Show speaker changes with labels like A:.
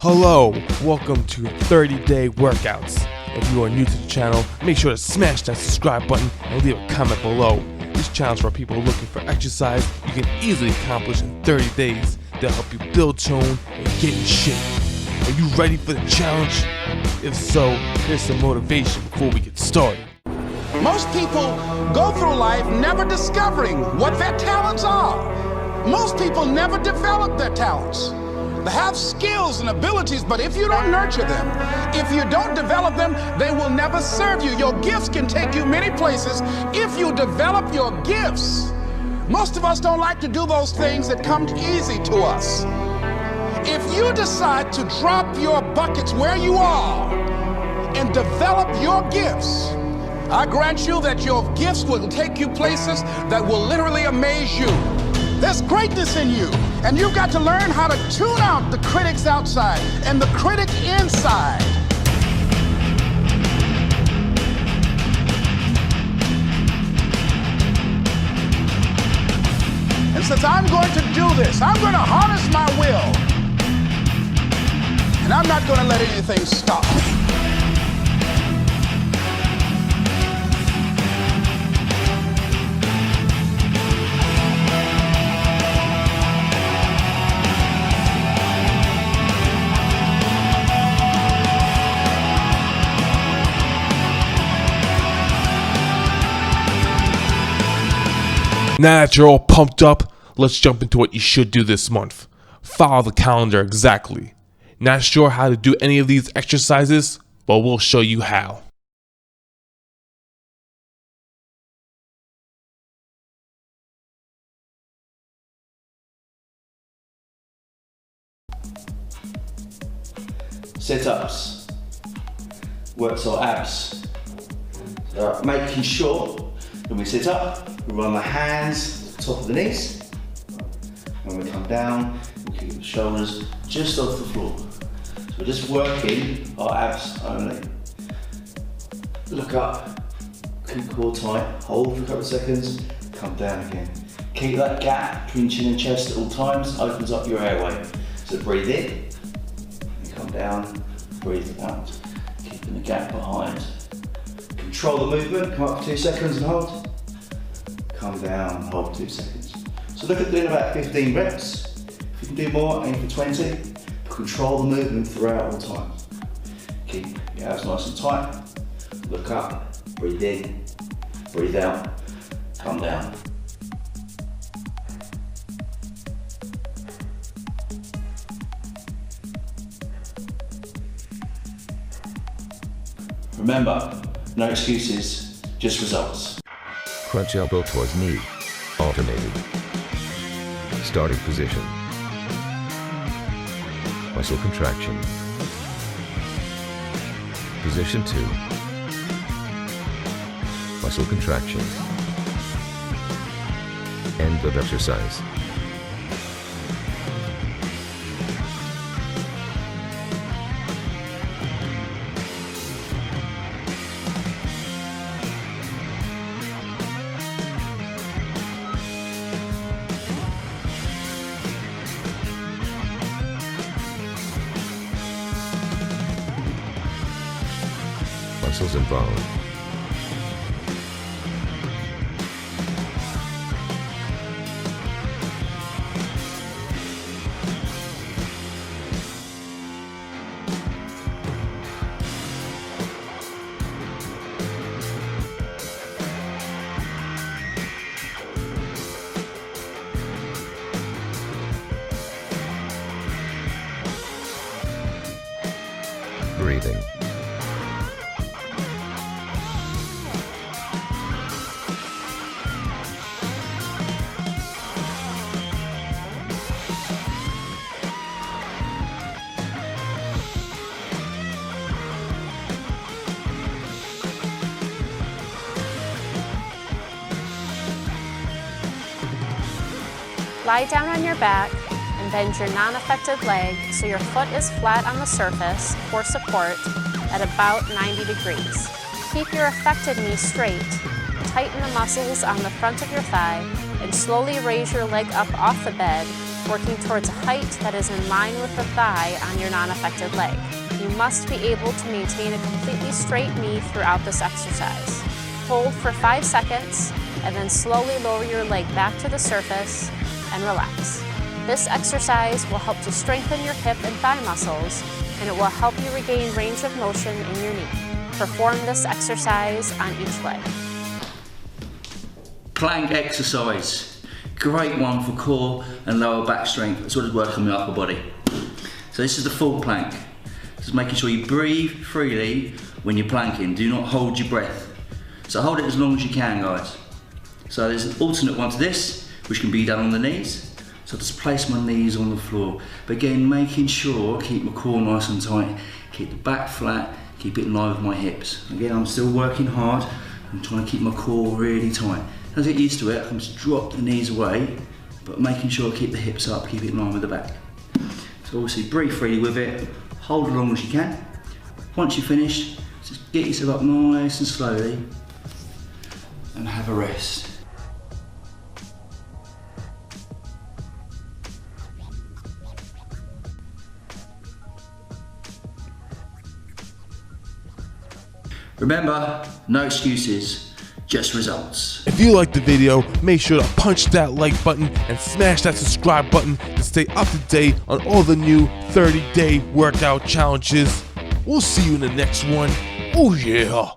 A: Hello, welcome to 30-Day Workouts. If you are new to the channel, make sure to smash that subscribe button and leave a comment below. This channel is for people looking for exercise you can easily accomplish in 30 days. They'll help you build tone and get in shape. Are you ready for the challenge? If so, here's some motivation before we get started.
B: Most people go through life never discovering what their talents are. Most people never develop their talents. They have skills and abilities, but if you don't nurture them, if you don't develop them, they will never serve you. Your gifts can take you many places if you develop your gifts. Most of us don't like to do those things that come easy to us. If you decide to drop your buckets where you are and develop your gifts, I grant you that your gifts will take you places that will literally amaze you. There's greatness in you, and you've got to learn how to tune out the critics outside and the critic inside. And since I'm going to do this, I'm going to harness my will, and I'm not going to let anything stop me.
A: Now that you're all pumped up, let's jump into what you should do this month. Follow the calendar exactly. Not sure how to do any of these exercises? But we'll show you how.
C: Sit-ups works our abs. So making sure when we sit up, we run the hands to the top of the knees. When we come down, we keep the shoulders just off the floor. So we're just working our abs only. Look up, keep core tight, hold for a couple of seconds, come down again. Keep that gap between chin and chest at all times, opens up your airway. So breathe in, and come down, breathe out. Keeping the gap behind. Control the movement, come up for 2 seconds and hold. Come down, hold 2 seconds. So look at doing about 15 reps. If you can do more, aim for 20. But control the movement throughout all times. Keep your abs nice and tight. Look up, breathe in, breathe out, come down. Remember, no excuses, just results.
D: Crunch elbow towards knee. Alternating. Starting position. Muscle contraction. Position 2. Muscle contraction. End of exercise. Muscles involved. Breathing.
E: Lie down on your back and bend your non-affected leg so your foot is flat on the surface for support at about 90 degrees. Keep your affected knee straight. Tighten the muscles on the front of your thigh and slowly raise your leg up off the bed working towards a height that is in line with the thigh on your non-affected leg. You must be able to maintain a completely straight knee throughout this exercise. Hold for 5 seconds and then slowly lower your leg back to the surface and relax. This exercise will help to strengthen your hip and thigh muscles, and it will help you regain range of motion in your knee. Perform this exercise on each leg.
C: Plank exercise. Great one for core and lower back strength, as well as work on the upper body. So this is the full plank. Just making sure you breathe freely when you're planking. Do not hold your breath. So hold it as long as you can, guys. So there's an alternate one to this, which can be done on the knees. So just place my knees on the floor. But again, making sure I keep my core nice and tight, keep the back flat, keep it in line with my hips. Again, I'm still working hard. I'm trying to keep my core really tight. As I get used to it, I can just drop the knees away, but making sure I keep the hips up, keep it in line with the back. So obviously breathe freely with it, hold as long as you can. Once you're finished, just get yourself up nice and slowly and have a rest. Remember, no excuses, just results.
A: If you liked the video, make sure to punch that like button and smash that subscribe button to stay up to date on all the new 30-day workout challenges. We'll see you in the next one. Oh yeah!